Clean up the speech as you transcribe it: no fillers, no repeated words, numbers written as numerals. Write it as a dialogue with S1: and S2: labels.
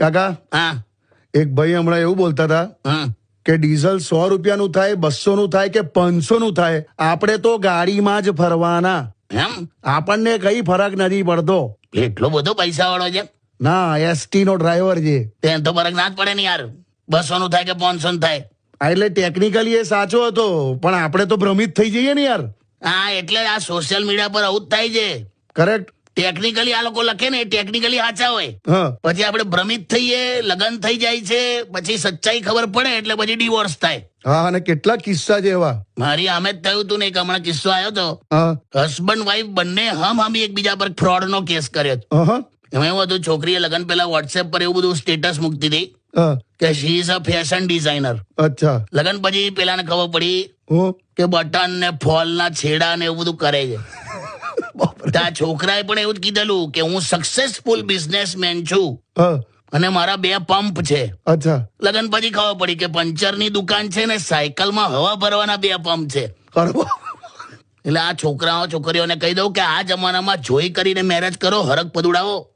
S1: કાકા
S2: હા
S1: એક ભાઈ હમણાં એવું બોલતા હતા
S2: હા
S1: કે ડીઝલ 100 રૂપિયાનું થાય, 200 નું થાય કે 500 નું થાય, આપણે તો ગાડીમાં જ ફરવાના.
S2: એમ
S1: આપણને કઈ ફરક નથી પડતો.
S2: એટલો બધો પૈસા વાળો છે?
S1: ના, એસટી નો ડ્રાઈવર છે.
S2: તેમ તો ફરક ના જ પડે ને યાર, 200 નું થાય કે 500 નું થાય.
S1: એટલે ટેકનિકલી એ સાચો હતો, પણ આપણે તો ભ્રમિત થઈ જઈએ ને યાર.
S2: હા એટલે આ સોશિયલ મીડિયા પર આવું જ થાય છે.
S1: કરેક્ટ.
S2: ટેકનિકલી આ લોકો લખે ને ટેકનિકલી સાચા હોય,
S1: હા
S2: પછી આપણે ભ્રમિત થઈએ, લગ્ન થઈ જાય છે, પછી સચ્ચાઈ ખબર પડે એટલે પછી ડિવોર્સ થાય.
S1: હા, અને કેટલા કિસ્સા છે એવા.
S2: મારી આમે જ થયું હતું ને, એક હમણાં કિસ્સો આવ્યો હતો.
S1: હા
S2: હસબન્ડ વાઈફ બંને હમી એકબીજા પર ફ્રોડ નો કેસ કર્યો હતો.
S1: હા
S2: એમાં એવું હતું, છોકરીએ લગ્ન પહેલા વોટ્સએપ પર એવું બધું સ્ટેટસ મૂકતી હતી
S1: હા.
S2: કે she is a fashion designer.
S1: અચ્છા.
S2: લગ્ન પછી પેલાને ખબર પડી
S1: હું
S2: કે બટન ને ફોલ ના છેડા ને એવું બધું કરે છે. તો આ છોકરાએ પણ એવું જ કીધેલું કે હું સક્સેસફુલ બિઝનેસમેન છું
S1: હા.
S2: અને મારા 2 પંપ છે.
S1: અચ્છા.
S2: લગ્ન પછી ખબર પડી કે પંચરની દુકાન છે ને સાયકલમાં હવા ભરવાના 2 પંપ છે.
S1: અરે વાહ.
S2: એટલે આ છોકરાઓ છોકરીઓને કહી દઉં કે આ જમાનામાં જોઈ કરીને મેરેજ કરો, હરક પદુડાવો.